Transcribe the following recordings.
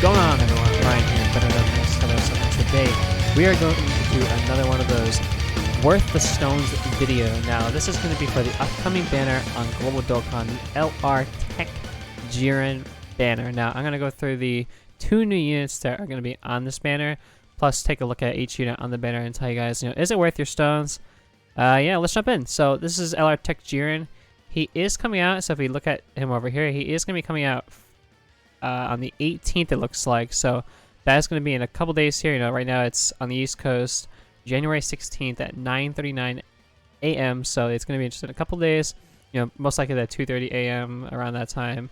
going on, everyone? Ryan here, better known as Hello. And today we are going to do another one of those Worth the Stones video. Now, this is going to be for the upcoming banner on Global Dokkan, the LR Tech Jiren banner. Now, I'm going to go through the 2 new units that are going to be on this banner, plus take a look at each unit on the banner and tell you guys, is it worth your stones? Yeah, let's jump in. So this is LR Tech Jiren. He is coming out, so if we look at him over here, he is going to be coming out on the 18th, it looks like. So that's going to be in a couple days here. Right now it's on the East Coast, January 16th at 9:39 a.m. So it's going to be just in a couple days. Most likely at 2:30 a.m. around that time.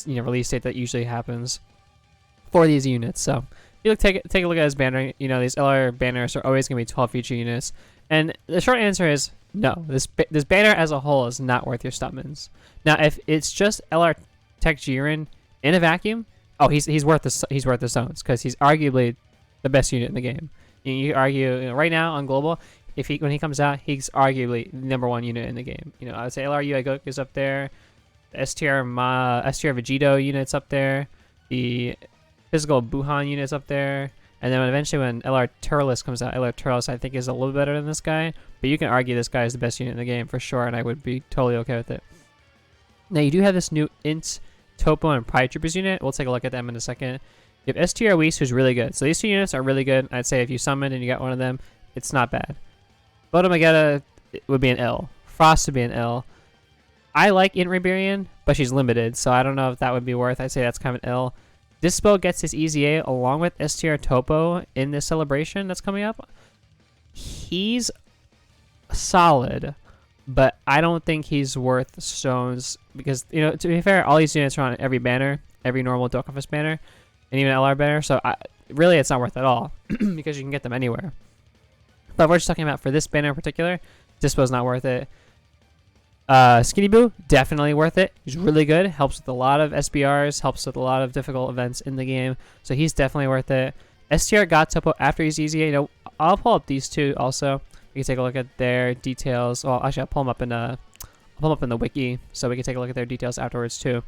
Release date that usually happens for these units. So if you take a look at his banner. These LR banners are always going to be 12 feature units, and the short answer is no. This banner as a whole is not worth your summons. Now, if it's just LR Tech Jiren in a vacuum, he's worth the stones because he's arguably the best unit in the game. You argue right now on global, when he comes out, he's arguably the #1 unit in the game. I would say LR UI is up there, the STR Vegito unit's up there, the physical Buhan unit's up there, and then eventually when LR Turles comes out, LR Turles I think is a little better than this guy, but you can argue this guy is the best unit in the game for sure, and I would be totally okay with it. Now you do have this new Int, Topo, and Pride Troopers unit. We'll take a look at them in a second. You have STR Whis, who's really good. So these 2 units are really good. I'd say if you summon and you got one of them, it's not bad. Botomagetta would be an L. Frost would be an L. I like Int Riberian, but she's limited, so I don't know if that would be worth. I'd say that's kind of an L. Dispo gets his EZA along with STR Topo in this celebration that's coming up. He's solid, but I don't think he's worth stones because, to be fair, all these units are on every banner, every normal Dokkan banner, and even LR banner, so really it's not worth it at all because you can get them anywhere. But if we're just talking about for this banner in particular, Dispo's not worth it. Skinny Boo, definitely worth it. He's really good, helps with a lot of SBRs, helps with a lot of difficult events in the game, so he's definitely worth it. STR got Topo after he's easy. I'll pull up these 2 also. We can take a look at their details. Well, actually, I'll pull them up in the wiki, so we can take a look at their details afterwards too.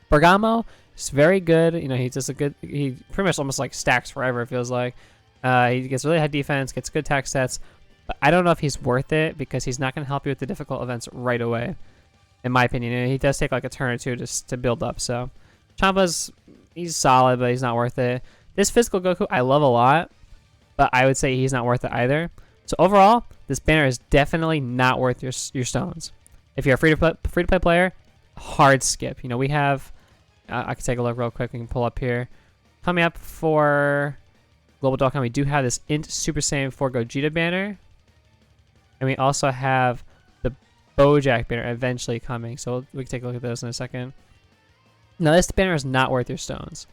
Bergamo is very good. He pretty much almost like stacks forever. It feels like he gets really high defense, gets good attack stats. But I don't know if he's worth it because he's not going to help you with the difficult events right away, in my opinion. He does take like a turn or 2 just to build up. So Champa's he's solid, but he's not worth it. This physical Goku I love a lot, but I would say he's not worth it either. So overall, this banner is definitely not worth your stones. If you're a free to play player, hard skip. We have I can take a look real quick. We can pull up here. Coming up for Global Dokkan, we do have this Int Super Saiyan 4 Gogeta banner, and we also have the Bojack banner eventually coming. So we can take a look at those in a second. Now this banner is not worth your stones,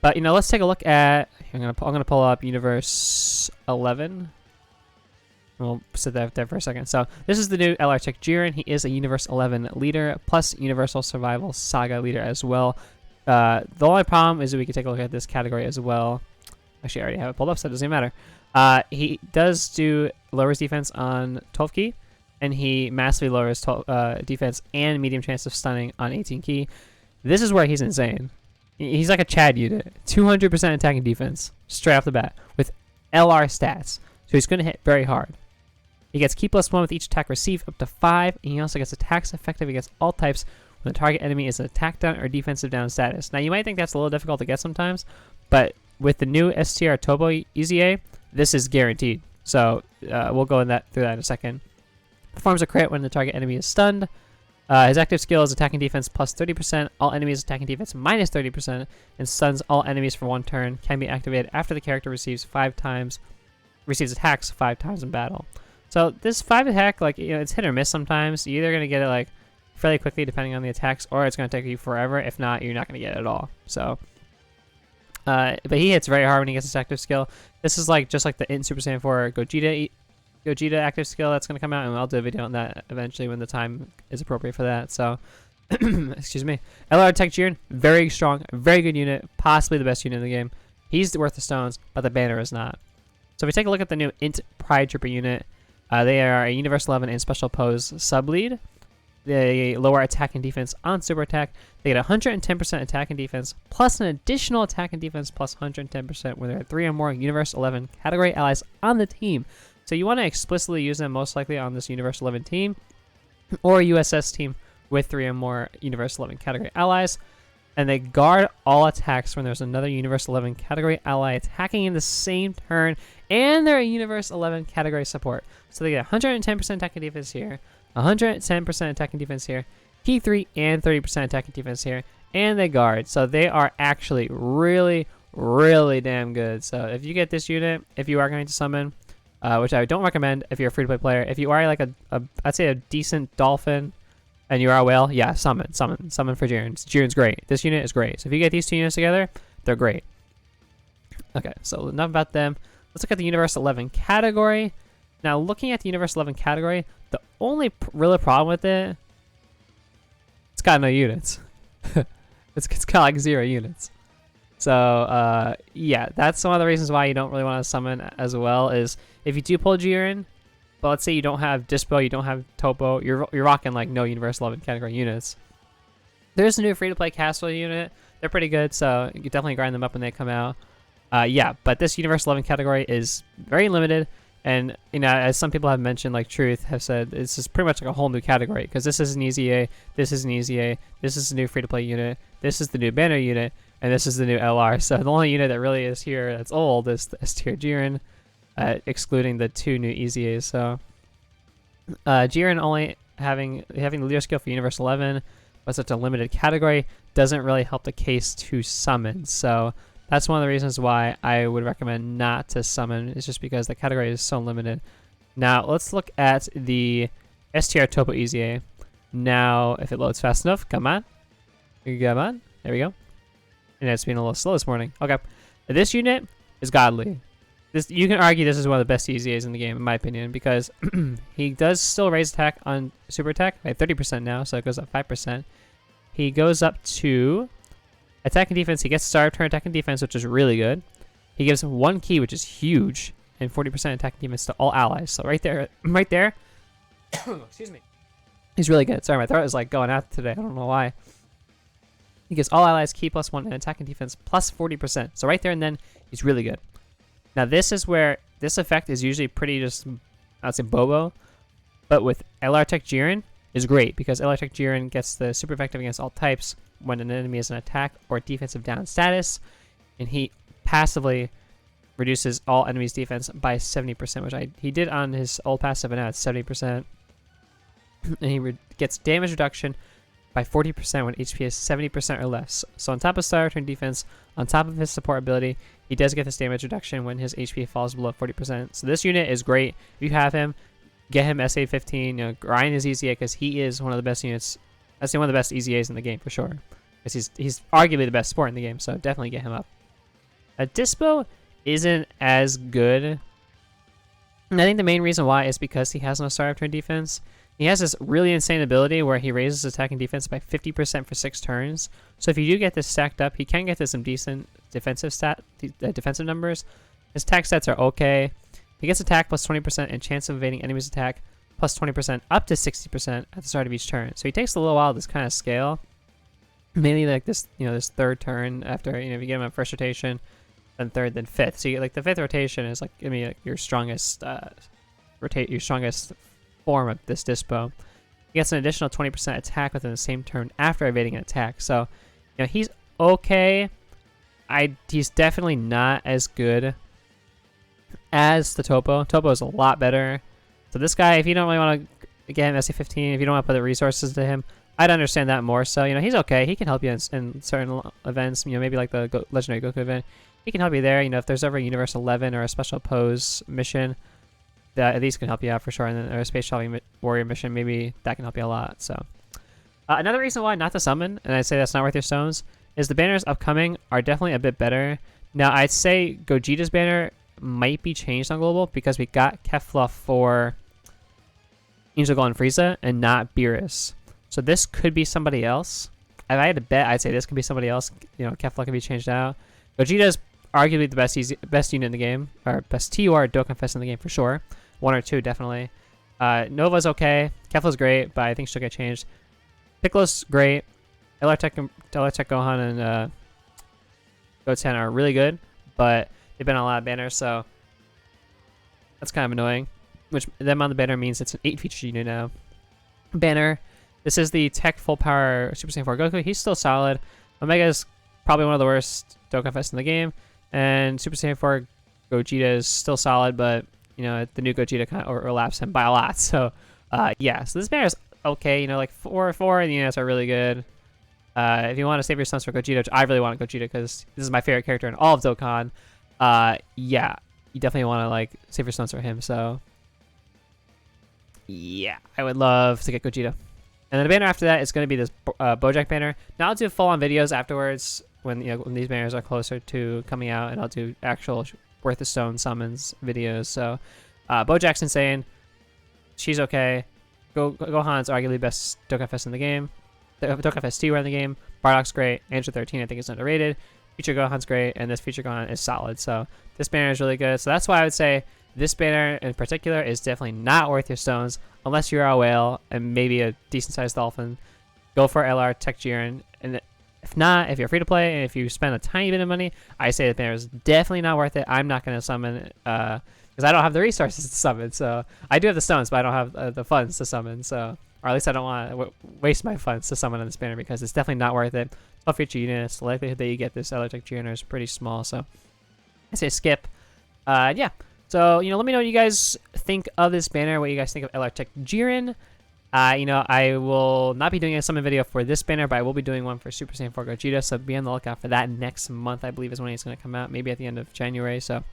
but let's take a look at. I'm gonna pull up Universe 11. We'll sit there for a second. So this is the new LR Tech Jiren. He is a Universe 11 leader plus Universal Survival Saga leader as well. The only problem is that we can take a look at this category as well. Actually, I already have it pulled up, so it doesn't even matter. He does lowers defense on 12 key, and he massively lowers defense and medium chance of stunning on 18 key. This is where he's insane. He's like a Chad unit. 200% attacking defense, straight off the bat, with LR stats. So he's going to hit very hard. He gets Key +1 with each attack received up to 5, and he also gets attacks effective against all types when the target enemy is an attack down or defensive down status. Now you might think that's a little difficult to get sometimes, but with the new STR Topo EZA, this is guaranteed. So we'll go through that in a second. Performs a crit when the target enemy is stunned. His active skill is attacking defense plus 30%, all enemies attacking defense minus 30%, and stuns all enemies for 1 turn. Can be activated after the character receives attacks 5 times in battle. So this 5 attack, it's hit or miss sometimes. You're either going to get it fairly quickly depending on the attacks, or it's going to take you forever. If not, you're not going to get it at all. So, but he hits very hard when he gets his active skill. This is just like the Int Super Saiyan 4 Gogeta active skill that's going to come out, and I'll do a video on that eventually when the time is appropriate for that. So, excuse me. LR Tech Jiren, very strong, very good unit, possibly the best unit in the game. He's worth the stones, but the banner is not. So if we take a look at the new Int Pride Trooper unit, they are a Universe 11 and Special Pose sub-lead. They lower attack and defense on super attack. They get 110% attack and defense, plus an additional attack and defense plus 110% when there are 3 or more Universe 11 category allies on the team. So you want to explicitly use them most likely on this Universe 11 team or USS team with 3 or more Universe 11 category allies. And they guard all attacks when there's another Universe 11 category ally attacking in the same turn, and they're a Universe 11 category support. So they get 110% attack and defense here, 110% attack and defense here, key 3 and 30% attack and defense here, and they guard. So they are actually really, really damn good. So if you get this unit, if you are going to summon, which I don't recommend if you're a free-to-play player, if you are like I'd say a decent dolphin, and you are a whale, yeah, summon for Jiren. Jiren's great. This unit is great. So if you get these 2 units together, they're great. Okay, so enough about them. Let's look at the Universe 11 category. Now, looking at the Universe 11 category, the only real problem with it, it's got no units. it's got like 0 units. So, yeah, that's one of the reasons why you don't really want to summon as well, is if you do pull Jiren, but let's say you don't have Dispo, you don't have Topo, you're rocking like no Universe 11 category units. There's a new free-to-play Castle unit. They're pretty good, so you can definitely grind them up when they come out. Yeah, but this Universe 11 category is very limited, and you know, as some people have mentioned, like Truth have said, this is pretty much like a whole new category, because this is an easy A, this is an easy A, this is a new free-to-play unit, this is the new banner unit, and this is the new LR. So the only unit that really is here that's old is the S-tier Jiren. Excluding the 2 new easy A's. So Jiren only having the leader skill for Universe 11, but such a limited category doesn't really help the case to summon. So that's one of the reasons why I would recommend not to summon. It's just because the category is so limited. Now let's look at the STR Topo easy A. Now if it loads fast enough, come on, there we go. And it's been a little slow this morning. Okay, this unit is godly. You can argue this is one of the best EZAs in the game, in my opinion, because he does still raise attack on super attack by 30% now, so it goes up 5%. He goes up to attack and defense. He gets star turn attack and defense, which is really good. He gives 1 key, which is huge, and 40% attack and defense to all allies. So right there, excuse me, he's really good. Sorry, my throat is like going out today. I don't know why. He gives all allies key +1 and attack and defense plus 40%. So right there and then, he's really good. Now this is where this effect is usually pretty just, I'd say bobo, but with LR Tech Jiren is great because LR Tech Jiren gets the super effective against all types when an enemy is in attack or defensive down status, and he passively reduces all enemies' defense by 70%, which he did on his old passive, and now it's 70%, and he gets damage reduction by 40% when HP is 70% or less. So on top of star turn defense, on top of his support ability, he does get this damage reduction when his HP falls below 40%. So this unit is great. If you have him, get him SA15. You know, grind his EZA because he is one of the best units. I'd say one of the best EZAs in the game for sure. Because he's arguably the best support in the game, so definitely get him up. Dispo isn't as good. And I think the main reason why is because he has no star turn defense. He has this really insane ability where he raises attack and defense by 50% for 6 turns. So if you do get this stacked up, he can get to some decent defensive defensive numbers. His attack stats are okay. He gets attack plus 20% and chance of evading enemy's attack plus 20% up to 60% at the start of each turn. So he takes a little while to kind of scale. Mainly like this, this 3rd turn after, if you get him on 1st rotation, then 3rd, then 5th. So you get, like the 5th rotation is like, your strongest your strongest form of this Dispo. He gets an additional 20% attack within the same turn after evading an attack. So, he's okay. He's definitely not as good as the Topo. Topo is a lot better. So this guy, if you don't really want to get him SA15, if you don't want to put the resources to him, I'd understand that more. So, he's okay. He can help you in certain events, maybe like the Legendary Goku event. He can help you there. If there's ever a Universe 11 or a Special Pose mission, that at least can help you out for sure. And then a Space Traveling Warrior mission, maybe that can help you a lot. So another reason why not to summon, and I'd say that's not worth your stones, is the banners upcoming are definitely a bit better. Now, I'd say Gogeta's banner might be changed on Global because we got Kefla for Angel Gold and Frieza and not Beerus. So this could be somebody else. If I had to bet, I'd say this could be somebody else. Kefla can be changed out. Gogeta's arguably the best unit in the game, or best TUR Dokkan Fest in the game for sure. 1 or 2 definitely. Nova's okay. Kefla's great, but I think she'll get changed. Piccolo's great. LR Tech Gohan and Goten are really good, but they've been on a lot of banners, so that's kind of annoying. Which them on the banner means it's an 8 feature unit now. Banner. This is the Tech Full Power Super Saiyan 4 Goku. He's still solid. Omega is probably one of the worst Dokkan Fest in the game, and Super Saiyan 4 Gogeta is still solid, but you know the new Gogeta kind of overlaps him by a lot. So yeah, so this banner is okay. You know, like 4 units are really good. If you want to save your sons for Gogeta, which I really want Gogeta because this is my favorite character in all of Dokkan, yeah, you definitely want to like save your sons for him. So yeah, I would love to get Gogeta. And then the banner after that is going to be this Bojack banner. Now I'll do full-on videos afterwards when when these banners are closer to coming out, and I'll do actual Worth the Stone summons videos. So Bojack's insane. She's okay. Gohan's arguably the best Dokkan Fest in the game. The Dokkan Fest 2 are in the game. Bardock's great. Android 13 I think is underrated. Future Gohan's great, and this Future Gohan is solid. So this banner is really good. So that's why I would say this banner in particular is definitely not worth your stones unless you're a whale and maybe a decent-sized dolphin. Go for LR Tech Jiren, and if not, if you're free to play and if you spend a tiny bit of money, I say the banner is definitely not worth it. I'm not going to summon it because I don't have the resources to summon. So I do have the stones, but I don't have the funds to summon. So, or at least I don't want to waste my funds to summon on this banner because it's definitely not worth it. 12 feature units, the likelihood that you get this LR Tech Jiren is pretty small. So I say skip. Yeah. So, you know, let me know what you guys think of this banner, what you guys think of LR Tech Jiren. You know, I will not be doing a summon video for this banner, but I will be doing one for Super Saiyan 4 Gogeta, so be on the lookout for that next month, I believe is when it's going to come out, maybe at the end of January. So,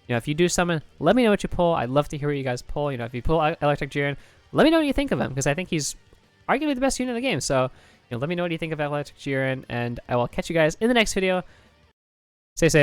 you know, if you do summon, let me know what you pull. I'd love to hear what you guys pull. You know, if you pull LR Tech Jiren, let me know what you think of him, because I think he's arguably the best unit in the game. So, you know, let me know what you think of LR Tech Jiren, and I will catch you guys in the next video. Stay safe.